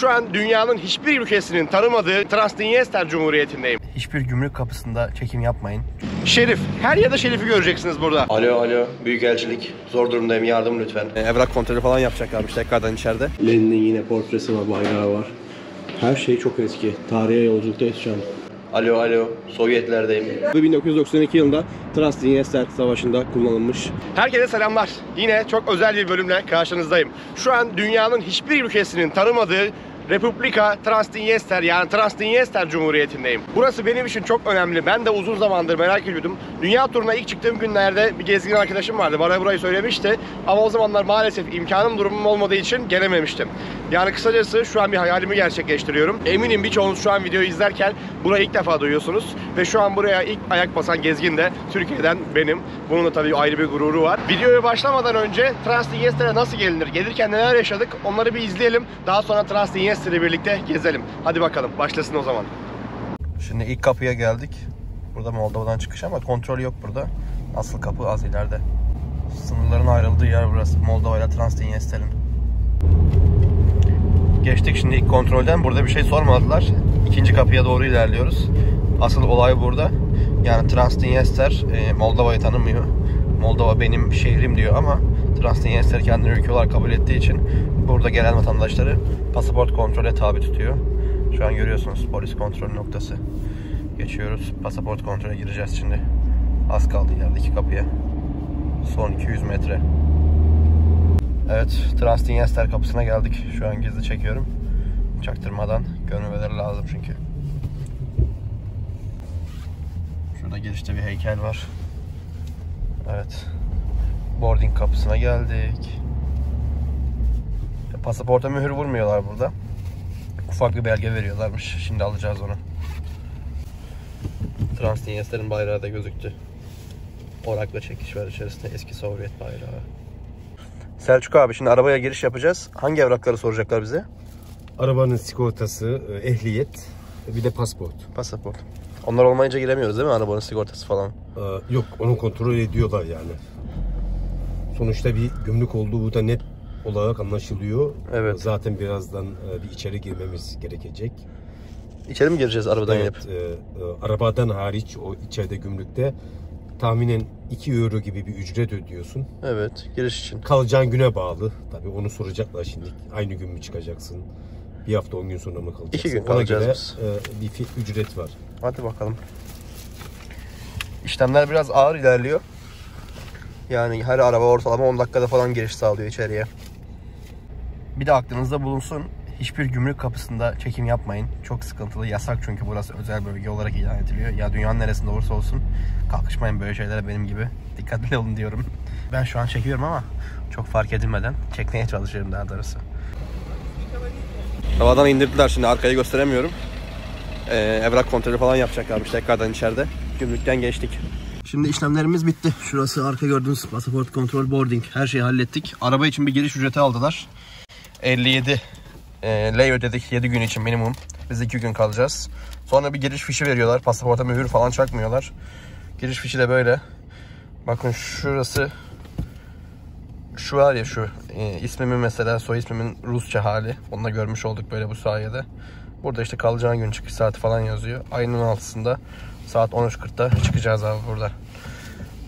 Şu an dünyanın hiçbir ülkesinin tanımadığı Transdniester Cumhuriyeti'ndeyim. Hiçbir gümrük kapısında çekim yapmayın. Şerif. Her yerde Şerif'i göreceksiniz burada. Alo. Büyükelçilik. Zor durumdayım. Yardım lütfen. Evrak kontrolü falan yapacaklarmış tekrardan içeride. Lenin'in yine portresi var, bayrağı var. Her şey çok eski. Tarihe yolculuktayız şu an. Alo. Sovyetlerdeyim. 1992 yılında Transdniester Savaşı'nda kullanılmış. Herkese selamlar. Yine çok özel bir bölümle karşınızdayım. Şu an dünyanın hiçbir ülkesinin tanımadığı Republika Transdniester, yani Transdniester Cumhuriyeti'ndeyim. Burası benim için çok önemli. Ben de uzun zamandır merak ediyordum. Dünya turuna ilk çıktığım günlerde bir gezgin arkadaşım vardı. Bana burayı söylemişti. Ama o zamanlar maalesef imkanım, durumum olmadığı için gelememiştim. Yani kısacası şu an bir hayalimi gerçekleştiriyorum. Eminim birçoğunuz şu an videoyu izlerken burayı ilk defa duyuyorsunuz. Ve şu an buraya ilk ayak basan gezgin de Türkiye'den benim. Bunun da tabii ayrı bir gururu var. Videoya başlamadan önce Transdniester'e nasıl gelinir? Gelirken neler yaşadık? Onları bir izleyelim. Daha sonra Transdniester'le birlikte gezelim. Hadi bakalım, başlasın o zaman. Şimdi ilk kapıya geldik. Burada Moldova'dan çıkış ama kontrol yok burada. Asıl kapı az ileride. Sınırların ayrıldığı yer burası. Moldova ile Transdniester'in. Geçtik şimdi ilk kontrolden. Burada bir şey sormadılar. İkinci kapıya doğru ilerliyoruz. Asıl olay burada. Yani Transdniester Moldova'yı tanımıyor. Moldova benim şehrim diyor ama Transdniester kendini ülke olarak kabul ettiği için burada gelen vatandaşları pasaport kontrole tabi tutuyor. Şu an görüyorsunuz polis kontrol noktası. Geçiyoruz. Pasaport kontrole gireceğiz şimdi. Az kaldı ilerideki kapıya. Son 200 metre. Evet, Transdniester kapısına geldik. Şu an gizli çekiyorum. Çaktırmadan görmemeleri lazım çünkü. Şurada girişte bir heykel var. Evet. Boarding kapısına geldik. Pasaporta mühür vurmuyorlar burada. Ufak bir belge veriyorlarmış. Şimdi alacağız onu. Transdniester'in bayrağı da gözüktü. Orakla çekiş var içerisinde. Eski Sovyet bayrağı. Selçuk abi, şimdi arabaya giriş yapacağız. Hangi evrakları soracaklar bize? Arabanın sigortası, ehliyet, bir de pasaport. Onlar olmayınca giremiyoruz değil mi, arabanın sigortası falan? Yok, onu kontrol ediyorlar yani. Sonuçta bir gümrük olduğu da net olarak anlaşılıyor. Evet. Zaten birazdan bir içeri girmemiz gerekecek. İçeri mi gireceğiz arabadan inip? Arabadan hariç o içeride gümrükte tahminen 2 euro gibi bir ücret ödüyorsun. Evet, giriş için. Kalacağın güne bağlı. Tabii onu soracaklar şimdi. Aynı gün mü çıkacaksın? Bir hafta 10 gün sonra mı kalacaksın? 2 gün kalacağız biz. Bir ücret var. Hadi bakalım. İşlemler biraz ağır ilerliyor. Yani her araba ortalama 10 dakikada falan giriş sağlıyor içeriye. Bir de aklınızda bulunsun. Hiçbir gümrük kapısında çekim yapmayın. Çok sıkıntılı. Yasak çünkü burası özel bölge olarak ilan ediliyor. Ya dünyanın neresinde olursa olsun kalkışmayın böyle şeylere benim gibi. Dikkatli olun diyorum. Ben şu an çekiyorum ama çok fark edilmeden çekmeye çalışıyorum daha doğrusu. Havadan indirdiler, şimdi arkayı gösteremiyorum. Evrak kontrolü falan yapacaklarmış tekrardan içeride. Gümrükten geçtik. Şimdi işlemlerimiz bitti. Şurası arka gördüğünüz pasaport kontrol boarding. Her şeyi hallettik. Araba için bir giriş ücreti aldılar. 57 lei ödedik 7 gün için minimum. Biz 2 gün kalacağız. Sonra bir giriş fişi veriyorlar. Pasaporta mühür falan çakmıyorlar. Giriş fişi de böyle. Bakın şurası. Şu var ya, şu ismimin mesela soy ismimin Rusça hali. Onu da görmüş olduk böyle bu sayede. Burada işte kalacağın gün çıkış saati falan yazıyor. Ayın 16'sında saat 13.40'da çıkacağız abi burada.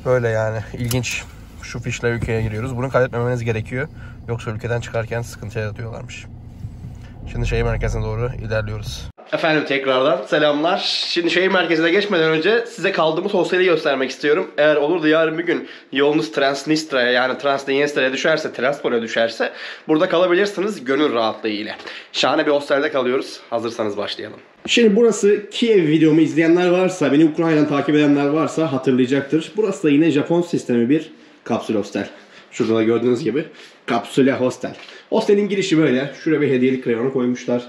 Böyle yani ilginç. Şu fişle ülkeye giriyoruz. Bunu kaydetmemeniz gerekiyor. Yoksa ülkeden çıkarken sıkıntı yaratıyorlarmış. Şimdi şehir merkezine doğru ilerliyoruz. Efendim tekrardan selamlar. Şimdi şehir merkezine geçmeden önce size kaldığımız hosteli göstermek istiyorum. Eğer olur da yarın bir gün yolunuz Transnistria'ya, yani Transdniester'e düşerse, Tiraspol'a düşerse burada kalabilirsiniz gönül rahatlığı ile. Şahane bir hostelde kalıyoruz. Hazırsanız başlayalım. Şimdi burası Kiev videomu izleyenler varsa, beni Ukrayna'dan takip edenler varsa hatırlayacaktır. Burası da yine Japon sistemi bir kapsül hostel. Şurada da gördüğünüz gibi kapsüle hostel. Hostelin girişi böyle. Şuraya bir hediyelik reyonu koymuşlar.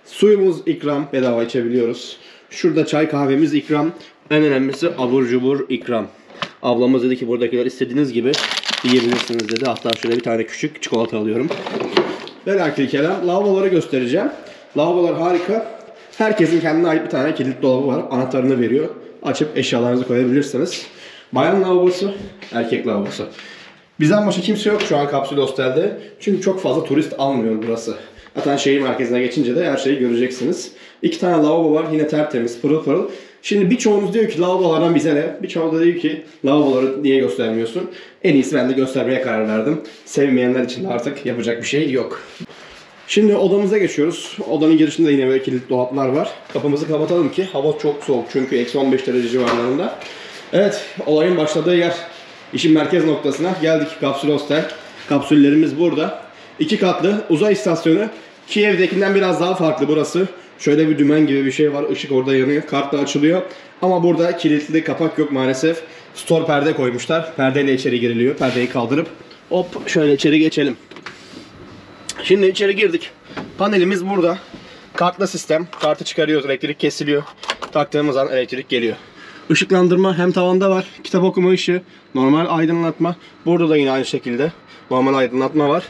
Suyumuz ikram, bedava içebiliyoruz. Şurada çay kahvemiz ikram. En önemlisi abur cubur ikram. Ablamız dedi ki buradakiler istediğiniz gibi yiyebilirsiniz dedi. Hatta şöyle bir tane küçük çikolata alıyorum. Velhâsıl kelam lavaboları göstereceğim. Lavabolar harika. Herkesin kendine ait bir tane kilit dolabı var. Anahtarını veriyor. Açıp eşyalarınızı koyabilirsiniz. Bayan lavabosu, erkek lavabosu. Bizden başka kimse yok şu an kapsül hostelde. Çünkü çok fazla turist almıyor burası. Zaten şehir merkezine geçince de her şeyi göreceksiniz. 2 tane lavabo var. Yine tertemiz, pırıl pırıl. Şimdi birçoğunuz diyor ki lavabolardan bize ne? Birçoğu da diyor ki lavaboları niye göstermiyorsun? En iyisi ben de göstermeye karar verdim. Sevmeyenler için de artık yapacak bir şey yok. Şimdi odamıza geçiyoruz. Odanın girişinde yine böyle kilitli dolaplar var. Kapımızı kapatalım ki hava çok soğuk çünkü eksi 15 derece civarlarında. Evet, olayın başladığı yer. İşin merkez noktasına geldik. Kapsül Hostel. Kapsüllerimiz burada. 2 katlı uzay istasyonu. Kiev'dekinden biraz daha farklı burası. Şöyle bir dümen gibi bir şey var. Işık orada yanıyor. Kart da açılıyor. Ama burada kilitli kapak yok maalesef. Store perde koymuşlar. Perdeyle içeri giriliyor. Perdeyi kaldırıp hop şöyle içeri geçelim. Şimdi içeri girdik. Panelimiz burada. Kartlı sistem. Kartı çıkarıyoruz. Elektrik kesiliyor. Taktığımız an elektrik geliyor. Işıklandırma hem tavanda var. Kitap okuma ışığı. Normal aydınlatma. Burada da yine aynı şekilde normal aydınlatma var.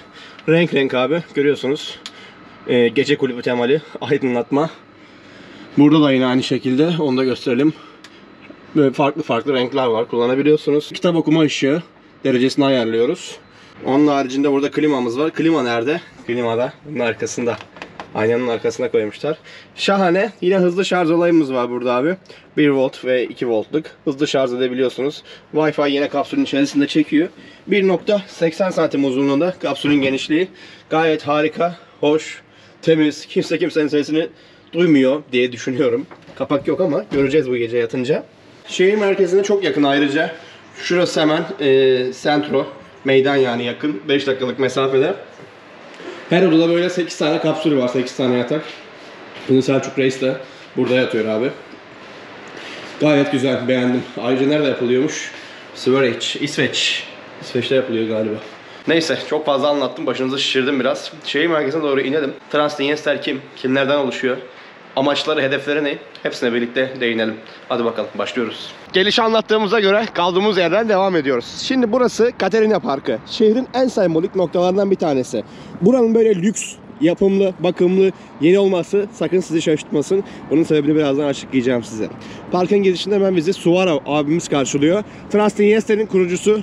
Renk renk abi. Görüyorsunuz. Gece kulübü temalı aydınlatma. Burada da yine aynı şekilde. Onu da gösterelim. Böyle farklı farklı renkler var. Kullanabiliyorsunuz. Kitap okuma ışığı derecesini ayarlıyoruz. Onun haricinde burada klimamız var. Klima nerede? Klima da bunun arkasında. Aynanın arkasına koymuşlar. Şahane. Yine hızlı şarj olayımız var burada abi. 1 volt ve 2 voltluk. Hızlı şarj edebiliyorsunuz. Wi-Fi yine kapsülün içerisinde çekiyor. 1.80 santim uzunluğunda kapsülün genişliği. Gayet harika, hoş, temiz. Kimse kimsenin sesini duymuyor diye düşünüyorum. Kapak yok ama göreceğiz bu gece yatınca. Şehir merkezine çok yakın ayrıca. Şurası hemen Centro. Meydan yani yakın. 5 dakikalık mesafede. Her odada böyle 8 tane kapsül var. 8 tane yatak. Bunu Selçuk Reis de burada yatıyor abi. Gayet güzel. Beğendim. Ayrıca nerede yapılıyormuş? İsveç. İsveç'te yapılıyor galiba. Neyse çok fazla anlattım. Başınızı şişirdim biraz. Şehir merkezine doğru inelim. Transdniester kim? Kimlerden oluşuyor? Amaçları, hedefleri ne? Hepsine birlikte değinelim. Hadi bakalım başlıyoruz. Gelişi anlattığımıza göre kaldığımız yerden devam ediyoruz. Şimdi burası Katerina Parkı. Şehrin en sembolik noktalarından bir tanesi. Buranın böyle lüks, yapımlı, bakımlı, yeni olması sakın sizi şaşırtmasın. Bunun sebebini birazdan açıklayacağım size. Parkın girişinde hemen bizi Suvarov abimiz karşılıyor. Transdniester'in kurucusu.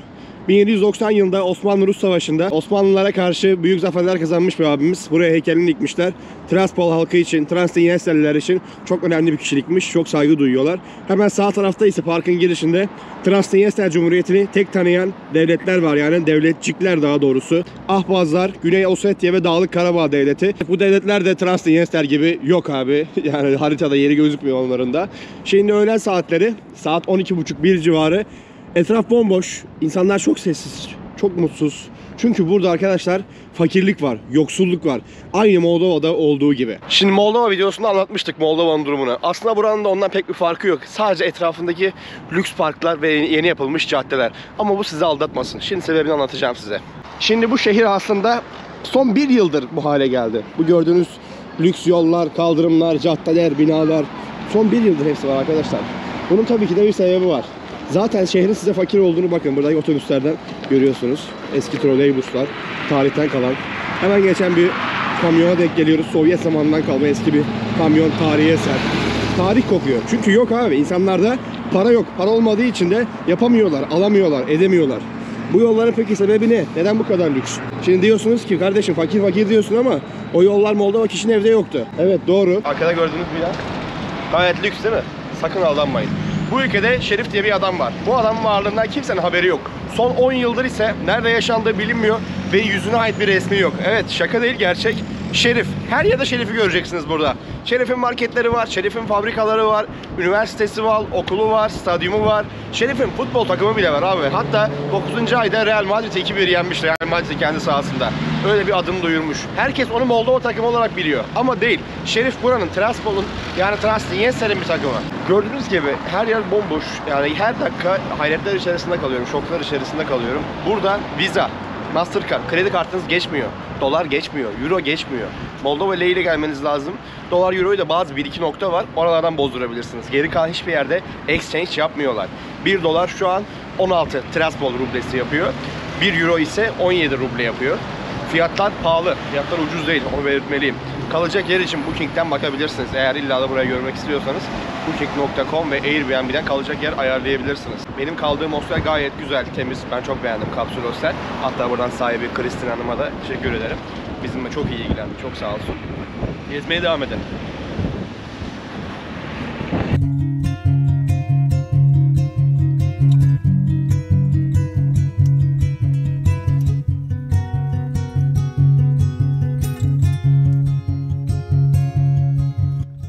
1790 yılında Osmanlı-Rus Savaşı'nda Osmanlılara karşı büyük zaferler kazanmış bir abimiz. Buraya heykelini dikmişler. Tiraspol halkı için, Transdniesterliler için çok önemli bir kişilikmiş. Çok saygı duyuyorlar. Hemen sağ tarafta ise parkın girişinde Transdniester Cumhuriyeti'ni tek tanıyan devletler var. Yani devletçikler daha doğrusu. Ahvazlar, Güney Ossetya ve Dağlık Karabağ devleti. Bu devletler de Transdniester gibi yok abi. Yani haritada yeri gözükmüyor onların da. Şimdi öğlen saatleri saat 12.30-1 civarı. Etraf bomboş, insanlar çok sessiz, çok mutsuz. Çünkü burada arkadaşlar fakirlik var, yoksulluk var. Aynı Moldova'da olduğu gibi. Şimdi Moldova videosunda anlatmıştık Moldova'nın durumunu. Aslında buranın da ondan pek bir farkı yok. Sadece etrafındaki lüks parklar ve yeni yapılmış caddeler. Ama bu sizi aldatmasın. Şimdi sebebini anlatacağım size. Şimdi bu şehir aslında son 1 yıldır bu hale geldi. Bu gördüğünüz lüks yollar, kaldırımlar, caddeler, binalar. Son 1 yıldır hepsi var arkadaşlar. Bunun tabii ki de bir sebebi var. Zaten şehrin size fakir olduğunu bakın buradaki otobüslerden görüyorsunuz. Eski troleybuslar, tarihten kalan. Hemen geçen bir kamyona denk geliyoruz. Sovyet zamanından kalma eski bir kamyon, tarihi eser. Tarih kokuyor. Çünkü yok abi, insanlarda para yok. Para olmadığı için de yapamıyorlar, alamıyorlar, edemiyorlar. Bu yolların peki sebebi ne? Neden bu kadar lüks? Şimdi diyorsunuz ki kardeşim fakir fakir diyorsun ama o yollar Moldova kişinin evde yoktu. Evet doğru. Arkada gördüğünüz bina gayet lüks değil mi? Sakın aldanmayın. Bu ülkede Şerif diye bir adam var. Bu adamın varlığından kimsenin haberi yok. Son 10 yıldır ise nerede yaşandığı bilinmiyor ve yüzüne ait bir resmi yok. Evet şaka değil gerçek. Şerif. Her yerde Şerif'i göreceksiniz burada. Şerif'in marketleri var, Şerif'in fabrikaları var, üniversitesi var, okulu var, stadyumu var. Şerif'in futbol takımı bile var abi. Hatta 9. ayda Real Madrid'i 2-1 yenmiş. Real Madrid'i kendi sahasında. Öyle bir adım duyurmuş. Herkes onu Moldova takımı olarak biliyor. Ama değil. Şerif buranın, Tiraspol'un yani Transdniester'in bir takımı. Gördüğünüz gibi her yer bomboş. Yani her dakika hayretler içerisinde kalıyorum, şoklar içerisinde kalıyorum. Burada Visa, Mastercard, kredi kartınız geçmiyor. Dolar geçmiyor, euro geçmiyor. Moldova lei ile gelmeniz lazım. Dolar, euroyu da bazı 1-2 nokta var. Oralardan bozdurabilirsiniz. Geri kalan hiçbir yerde exchange yapmıyorlar. 1 dolar şu an 16 Tiraspol rublesi yapıyor. 1 euro ise 17 ruble yapıyor. Fiyatlar pahalı. Fiyatlar ucuz değil. Onu belirtmeliyim. Kalacak yer için Booking'den bakabilirsiniz. Eğer illa da burayı görmek istiyorsanız Booking.com ve Airbnb'den kalacak yer ayarlayabilirsiniz. Benim kaldığım hostel gayet güzel, temiz. Ben çok beğendim Kapsül Hostel. Hatta buradan sahibi Kristin Hanım'a da teşekkür ederim. bizimle çok iyi ilgilendi. Çok sağ olsun. Gezmeye devam edelim.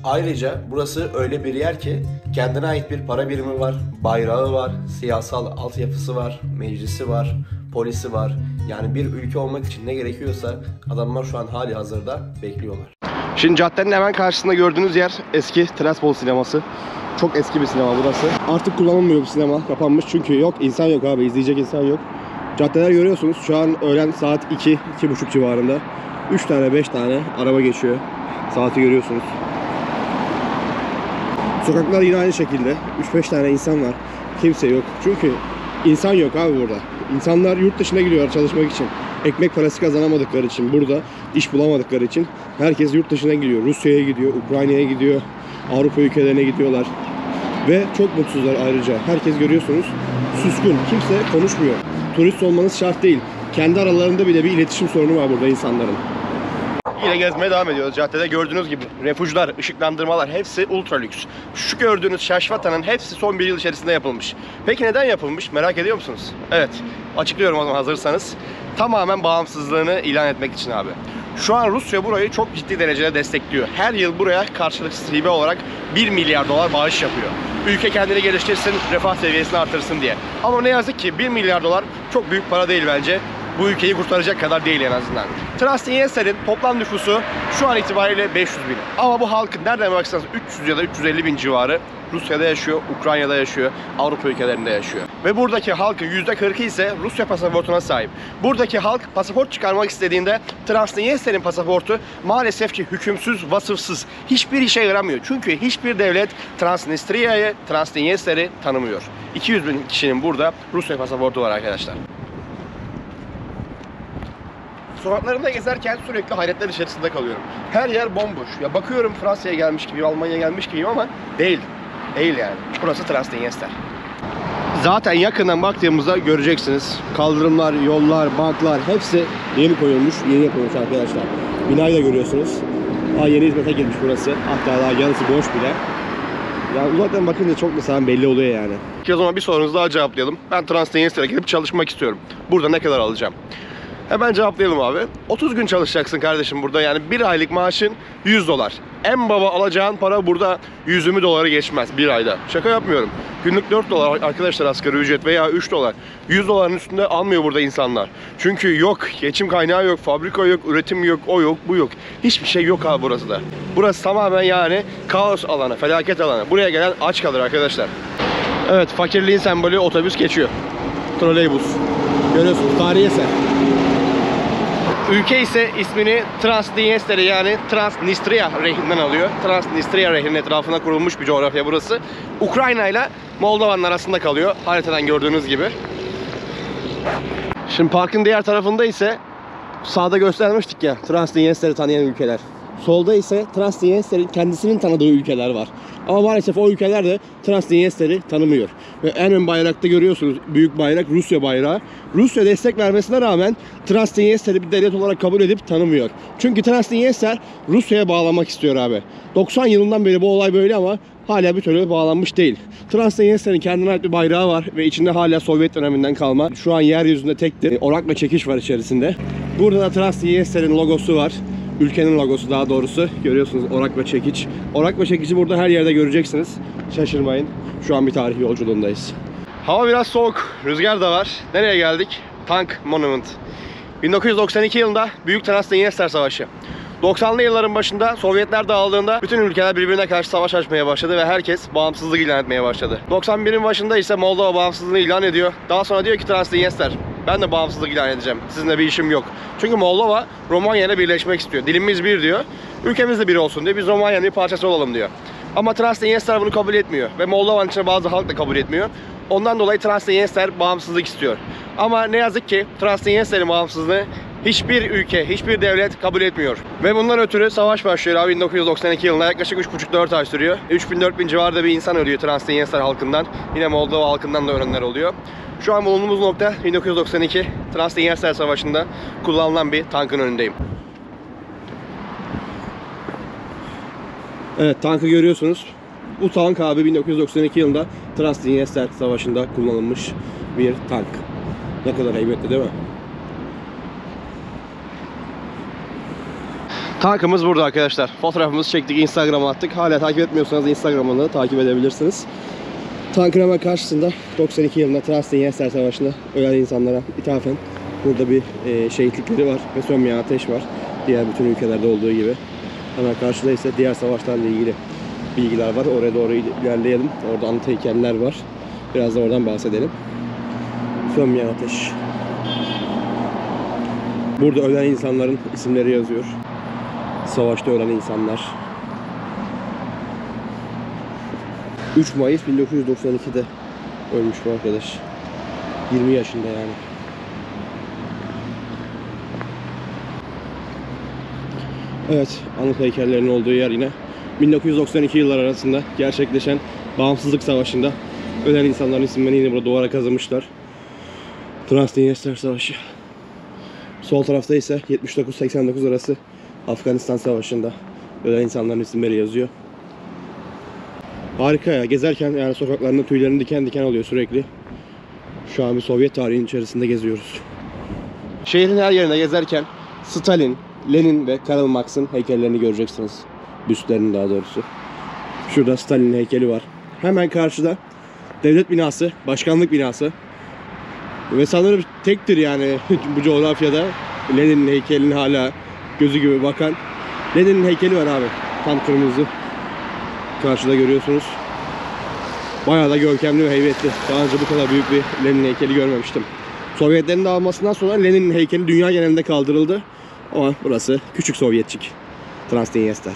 Ayrıca burası öyle bir yer ki kendine ait bir para birimi var, bayrağı var, siyasal altyapısı var, meclisi var, polisi var. Yani bir ülke olmak için ne gerekiyorsa adamlar şu an hali hazırda bekliyorlar. Şimdi caddenin hemen karşısında gördüğünüz yer eski Tiraspol sineması. Çok eski bir sinema burası. Artık kullanılmıyor bu sinema, kapanmış çünkü yok, insan yok abi, izleyecek insan yok. Caddeler görüyorsunuz, şu an öğlen saat 2-2.30 civarında. 3 tane 5 tane araba geçiyor. Saati görüyorsunuz. Sokaklar yine aynı şekilde. 3-5 tane insan var. Kimse yok. Çünkü insan yok abi burada. İnsanlar yurt dışına gidiyorlar çalışmak için. Ekmek parası kazanamadıkları için, burada iş bulamadıkları için herkes yurt dışına gidiyor. Rusya'ya gidiyor, Ukrayna'ya gidiyor, Avrupa ülkelerine gidiyorlar. Ve çok mutsuzlar ayrıca. Herkes görüyorsunuz suskun. Kimse konuşmuyor. Turist olmanız şart değil. Kendi aralarında bile bir iletişim sorunu var burada insanların. Yine gezmeye devam ediyoruz. Caddede gördüğünüz gibi refüjler, ışıklandırmalar hepsi ultra lüks. Şu gördüğünüz şaşvatanın hepsi son bir yıl içerisinde yapılmış. Peki neden yapılmış? Merak ediyor musunuz? Evet. Açıklıyorum o zaman hazırsanız. Tamamen bağımsızlığını ilan etmek için abi. Şu an Rusya burayı çok ciddi derecede destekliyor. Her yıl buraya karşılıksız hibe olarak 1 milyar dolar bağış yapıyor. Ülke kendini geliştirsin, refah seviyesini artırsın diye. Ama ne yazık ki 1 milyar dolar çok büyük para değil bence. Bu ülkeyi kurtaracak kadar değil en azından. Transnistrya'nın toplam nüfusu şu an itibariyle 500 bin. Ama bu halkın nereden baksanız 300 ya da 350 bin civarı Rusya'da yaşıyor, Ukrayna'da yaşıyor, Avrupa ülkelerinde yaşıyor. Ve buradaki halkın %40'ı ise Rusya pasaportuna sahip. Buradaki halk pasaport çıkarmak istediğinde Transnistrya'nın pasaportu maalesef ki hükümsüz, vasıfsız. Hiçbir işe yaramıyor. Çünkü hiçbir devlet Transnistria'yı, Transnistra'yı tanımıyor. 200 bin kişinin burada Rusya pasaportu var arkadaşlar. Sokaklarında gezerken sürekli hayretler içerisinde kalıyorum. Her yer bomboş. Ya bakıyorum Fransa'ya gelmiş gibi, Almanya'ya gelmiş gibiyim ama değil. Değil yani. Burası Transnistria. Zaten yakından baktığımızda göreceksiniz. Kaldırımlar, yollar, banklar hepsi yeni koyulmuş, yeni yapılmış arkadaşlar. Binayı da görüyorsunuz. Yeni hizmete girmiş burası. Hatta daha yarısı boş bile. Ya uzaktan bakınca çok mesela belli oluyor yani. O zaman bir sorunuzu daha cevaplayalım. Ben Transnistria'ya gidip çalışmak istiyorum. Burada ne kadar alacağım? Hemen cevaplayalım abi. 30 gün çalışacaksın kardeşim burada. Yani bir aylık maaşın 100 dolar. En baba alacağın para burada 120 doları geçmez bir ayda. Şaka yapmıyorum. Günlük 4 dolar arkadaşlar asgari ücret veya 3 dolar. 100 doların üstünde almıyor burada insanlar. Çünkü yok, geçim kaynağı yok, fabrika yok, üretim yok, o yok, bu yok. Hiçbir şey yok abi burası da. Burası tamamen yani kaos alanı, felaket alanı. Buraya gelen aç kalır arkadaşlar. Evet, fakirliğin sembolü otobüs geçiyor. Troleybus. Görüyorsunuz, tarihi eser. Ülke ise ismini Transnistria yani Transnistria Nehri'nden alıyor. Transnistria Nehri'nin etrafına kurulmuş bir coğrafya burası. Ukrayna ile Moldova'nın arasında kalıyor. Haritadan gördüğünüz gibi. Şimdi parkın diğer tarafında ise sağda göstermiştik ya Transnistria'yı tanıyan ülkeler. Solda ise Transnistria'nın kendisinin tanıdığı ülkeler var. Ama maalesef o ülkeler de Transnistria'yı tanımıyor. Ve en ön bayrakta görüyorsunuz büyük bayrak Rusya bayrağı. Rusya destek vermesine rağmen Transnistria'yı bir devlet olarak kabul edip tanımıyor. Çünkü Transnistria Rusya'ya bağlamak istiyor abi. 90 yılından beri bu olay böyle ama hala bir türlü bağlanmış değil. Transnistria'nın kendine ait bir bayrağı var ve içinde hala Sovyet döneminden kalma. Şu an yeryüzünde tektir. Orak ve çekiş var içerisinde. Burada da Transnistria'nın logosu var. Ülkenin logosu daha doğrusu. Görüyorsunuz orak ve çekiç. Orak ve çekici burada her yerde göreceksiniz. Şaşırmayın. Şu an bir tarih yolculuğundayız. Hava biraz soğuk. Rüzgar da var. Nereye geldik? Tank Monument. 1992 yılında Büyük Transnistria Savaşı. 90'lı yılların başında Sovyetler dağıldığında bütün ülkeler birbirine karşı savaş açmaya başladı ve herkes bağımsızlık ilan etmeye başladı. 91'in başında ise Moldova bağımsızlığını ilan ediyor. Daha sonra diyor ki Transnistria, ben de bağımsızlık ilan edeceğim. Sizinle bir işim yok. Çünkü Moldova Romanya ile birleşmek istiyor. Dilimiz bir diyor. Ülkemiz de bir olsun diyor. Biz Romanya'nın bir parçası olalım diyor. Ama Transnistria bunu kabul etmiyor. Ve Moldova'nın içinde bazı halk da kabul etmiyor. Ondan dolayı Transnistria bağımsızlık istiyor. Ama ne yazık ki Transnistria'nın bağımsızlığı hiçbir ülke, hiçbir devlet kabul etmiyor. Ve bundan ötürü savaş başlıyor abi 1992 yılında. Yaklaşık 3,5-4 ay sürüyor. 3000-4000 civarında bir insan ölüyor Transnistria halkından. Yine Moldova halkından da ölenler oluyor. Şu an bulunduğumuz nokta 1992 Transnistria Savaşı'nda kullanılan bir tankın önündeyim. Evet, tankı görüyorsunuz. Bu tank abi 1992 yılında Transdniester Savaşı'nda kullanılmış bir tank. Ne kadar heybetli değil mi? Tankımız burada arkadaşlar. Fotoğrafımızı çektik, Instagram'a attık. Hala takip etmiyorsanız Instagram'ını da takip edebilirsiniz. Tankın hemen karşısında 92 yılında Transdniester Savaşı'nda ölen insanlara ithafen burada bir şehitlikleri var ve sönmeyen ateş var. Diğer bütün ülkelerde olduğu gibi. Hemen karşıda ise diğer savaşlarla ilgili bilgiler var. Oraya doğru ilerleyelim. Orada anıt heykeller var. Biraz da oradan bahsedelim. Sönmeyen ateş. Burada ölen insanların isimleri yazıyor. Savaşta ölen insanlar. 3 Mayıs 1992'de ölmüş bu arkadaş. 20 yaşında yani. Evet, anıt heykellerinin olduğu yer yine 1992 yıllar arasında gerçekleşen Bağımsızlık Savaşı'nda ölen insanların isimlerini yine burada duvara kazımışlar. Transdniester Savaşı. Sol tarafta ise 79-89 arası Afganistan Savaşı'nda ölen insanların isimleri yazıyor. Harika ya, gezerken yani sokaklarında tüylerin diken diken oluyor sürekli. Şu an bir Sovyet tarihinin içerisinde geziyoruz. Şehrin her yerine gezerken Stalin, Lenin ve Karl Marx'ın heykellerini göreceksiniz. Büstlerini daha doğrusu. Şurada Stalin'in heykeli var. Hemen karşıda devlet binası, başkanlık binası. Ve sanırım tektir yani bu coğrafyada Lenin'in heykelini hala gözü gibi bakan. Lenin'in heykeli var abi. Tam kırmızı. Karşıda görüyorsunuz. Bayağı da görkemli ve heybetli. Daha önce bu kadar büyük bir Lenin heykeli görmemiştim. Sovyetlerin dağılmasından sonra Lenin'in heykeli dünya genelinde kaldırıldı. Ama burası küçük Sovyetçik. Transdniester.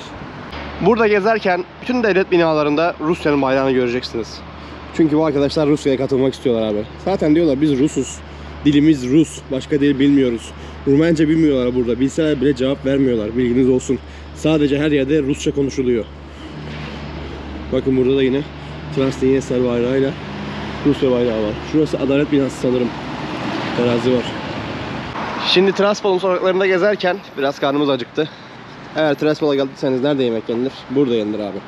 Burada gezerken bütün devlet binalarında Rusya'nın bayrağını göreceksiniz. Çünkü bu arkadaşlar Rusya'ya katılmak istiyorlar abi. Zaten diyorlar biz Rusuz. Dilimiz Rus. Başka dil bilmiyoruz. Rumence bilmiyorlar burada. Bilseler bile cevap vermiyorlar. Bilginiz olsun. Sadece her yerde Rusça konuşuluyor. Bakın burada da yine Transdniester bayrağıyla Rusya bayrağı var. Şurası Adalet Binası sanırım. Terazi var. Şimdi Tiraspol'un sokaklarında gezerken biraz karnımız acıktı. Eğer Tiraspol'a geldiyseniz nerede yemek yenilir? Burada yenilir abi.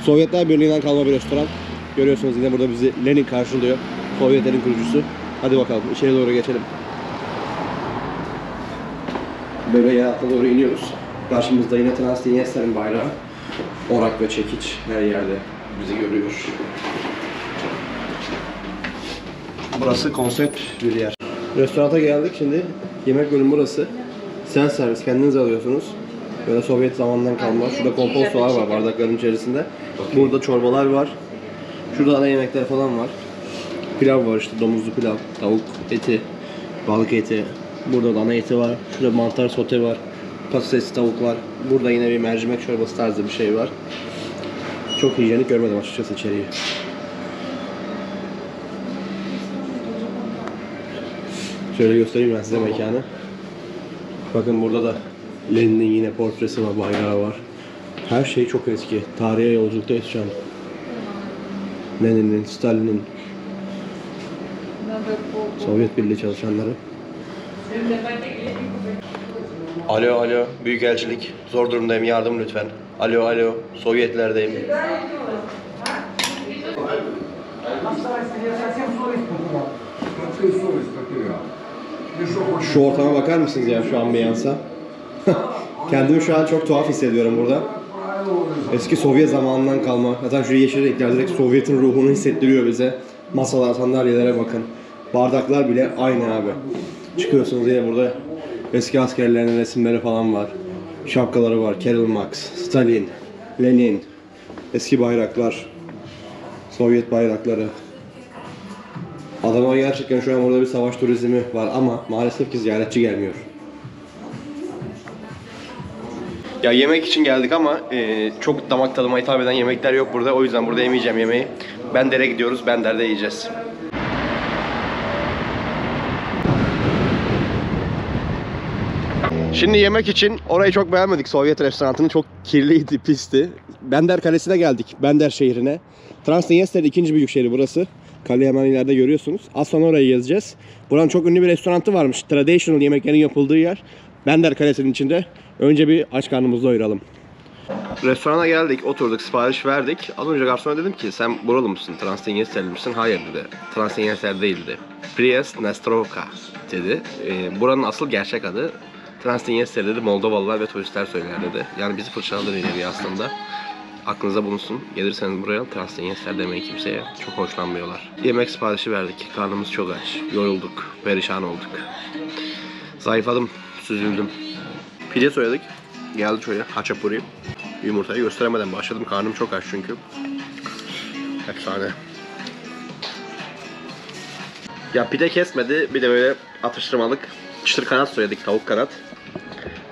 Sovyetler Birliği'nden kalma bir restoran. Görüyorsunuz yine burada bizi Lenin karşılıyor. Sovyetlerin kurucusu. Hadi bakalım içeri doğru geçelim. Böyle yer altına doğru iniyoruz. Karşımızda yine Transdniester'in bayrağı. Orak ve çekiç her yerde bizi görüyor. Burası konsept bir yer. Restorana geldik şimdi. Yemek bölümü burası. Self servis, kendiniz alıyorsunuz. Böyle Sovyet zamanından kalma. Şurada kompostolar var bardakların içerisinde. Burada çorbalar var. Şurada ana yemekler falan var. Pilav var işte, domuzlu pilav, tavuk eti, balık eti. Burada da ana eti var. Şurada mantar sote var. Patatesli tavuk var. Burada yine bir mercimek çorbası tarzı bir şey var. Çok hijyenik görmedim açıkçası içeriği. Şöyle göstereyim ben size mekanı. Bakın burada da Lenin'in yine portresi var, bayrağı var. Her şey çok eski. Tarihe yolculuktayız şu an. Lenin'in, Stalin'in, Sovyet Birliği çalışanları. Alo alo, Büyükelçilik. Zor durumdayım, yardım lütfen. Alo alo, Sovyetlerdeyim. Şu ortama bakar mısınız ya, şu ambiyansa? Kendimi şu an çok tuhaf hissediyorum burada. Eski Sovyet zamanından kalma. Zaten şu yeşil renkler direkt Sovyet'in ruhunu hissettiriyor bize. Masalar, sandalyelere bakın. Bardaklar bile aynı abi. Çıkıyorsunuz yine burada eski askerlerin resimleri falan var. Şapkaları var. Karl Marx, Stalin, Lenin. Eski bayraklar. Sovyet bayrakları. Adama gerçekten şu an burada bir savaş turizmi var ama maalesef ki ziyaretçi gelmiyor. Ya yemek için geldik ama çok damak tadıma hitap eden yemekler yok burada. O yüzden burada yemeyeceğim yemeği. Bender'e gidiyoruz. Bender'de yiyeceğiz. Şimdi yemek için orayı çok beğenmedik. Sovyet restoranını çok kirliydi, pisti. Bender Kalesi'ne geldik. Bender şehrine. Transdniester'in ikinci büyük şehri burası. Kaleyi hemen ileride görüyorsunuz. Az sonra orayı gezeceğiz. Buranın çok ünlü bir restoranı varmış. Traditional yemeklerin yapıldığı yer. Bender Kalesi'nin içinde. Önce bir aç karnımızı doyuralım. Restorana geldik, oturduk, sipariş verdik. Az önce garsona dedim ki sen buralı mısın, Transdinyesterli misin? Hayır dedi. Transdinyester değil dedi. Priest Nastrovka dedi. Buranın asıl gerçek adı Transdinyester dedi. Moldovalılar ve turistler söyler dedi. Yani bizi fırçaladı dedi aslında. Aklınıza bulunsun. Gelirseniz buraya Transdinyester demeyin kimseye. Çok hoşlanmıyorlar. Yemek siparişi verdik. Karnımız çok aç. Yorulduk. Perişan olduk. Zayıfladım. Süzüldüm. Pide söyledik. Geldi şöyle haçapuri. Yumurtayı gösteremeden başladım. Karnım çok aç çünkü. Efsane. Ya pide kesmedi. Bir de böyle atıştırmalık çıtır kanat söyledik. Tavuk kanat.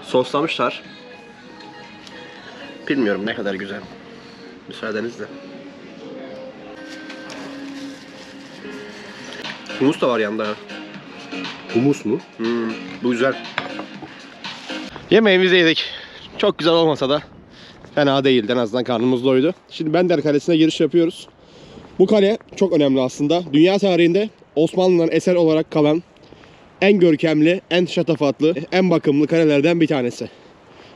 Soslamışlar. Bilmiyorum ne kadar güzel. Müsaadenizle. Humus da var yanında. Humus mu? Bu güzel. Yemeğimizi yedik. Çok güzel olmasa da fena değildi. En azından karnımız doydu. Şimdi Bender Kalesi'ne giriş yapıyoruz. Bu kale çok önemli aslında. Dünya tarihinde Osmanlı'nın eser olarak kalan en görkemli, en şatafatlı, en bakımlı kalelerden bir tanesi.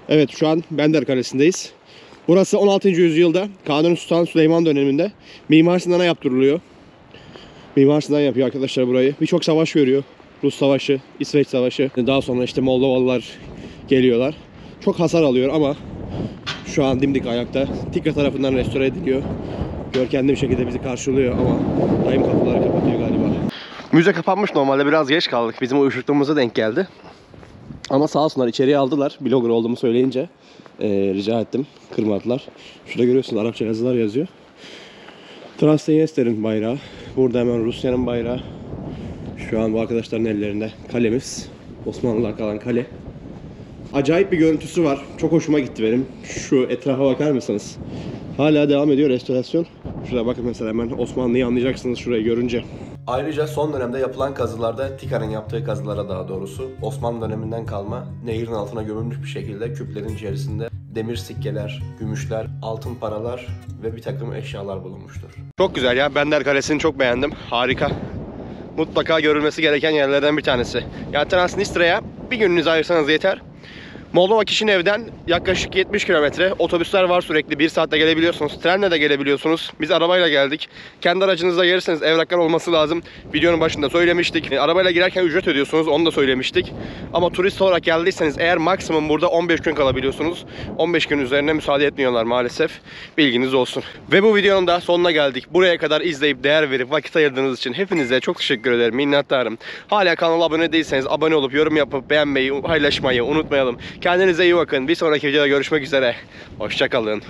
Evet, şu an Bender Kalesi'ndeyiz. Burası 16. yüzyılda Kanuni Sultan Süleyman döneminde Mimar Sinan'a yaptırılıyor. Mimar Sinan yapıyor arkadaşlar burayı. Birçok savaş görüyor. Rus Savaşı, İsveç Savaşı. Daha sonra işte Moldovalılar geliyorlar. Çok hasar alıyor ama şu an dimdik ayakta. Tikra tarafından restore ediliyor. Görkemli bir şekilde bizi karşılıyor ama daim kapıları kapatıyor galiba. Müze kapanmış normalde, biraz geç kaldık. Bizim uyuşukluğumuza denk geldi. Ama sağ olsunlar içeriye aldılar. Blogger olduğumu söyleyince rica ettim. Kırmadılar. Şurada görüyorsunuz Arapça yazılar yazıyor. Transdinyester'in bayrağı. Burada hemen Rusya'nın bayrağı. Şu an bu arkadaşların ellerinde kalemiz. Osmanlı'dan kalan kale. Acayip bir görüntüsü var. Çok hoşuma gitti benim. Şu etrafa bakar mısınız? Hala devam ediyor restorasyon. Şuraya bakın mesela, hemen Osmanlı'yı anlayacaksınız şurayı görünce. Ayrıca son dönemde yapılan kazılarda, Tikar'ın yaptığı kazılara daha doğrusu, Osmanlı döneminden kalma, nehrin altına gömülmüş bir şekilde küplerin içerisinde demir sikkeler, gümüşler, altın paralar ve bir takım eşyalar bulunmuştur. Çok güzel ya, Bender Kalesi'ni çok beğendim. Harika. Mutlaka görülmesi gereken yerlerden bir tanesi. Yani Transnistria'ya bir gününüzü ayırsanız yeter. Moldova Kişinev'den yaklaşık 70 kilometre. Otobüsler var sürekli. 1 saatte gelebiliyorsunuz. Trenle de gelebiliyorsunuz. Biz arabayla geldik. Kendi aracınızla gelirseniz evraklar olması lazım. Videonun başında söylemiştik. Arabayla girerken ücret ödüyorsunuz. Onu da söylemiştik. Ama turist olarak geldiyseniz eğer maksimum burada 15 gün kalabiliyorsunuz. 15 gün üzerine müsaade etmiyorlar maalesef. Bilginiz olsun. Ve bu videonun da sonuna geldik. Buraya kadar izleyip değer verip vakit ayırdığınız için hepinize çok teşekkür ederim. Minnettarım. Hala kanala abone değilseniz abone olup yorum yapıp beğenmeyi, paylaşmayı unutmayalım. Kendinize iyi bakın. Bir sonraki videoda görüşmek üzere. Hoşça kalın.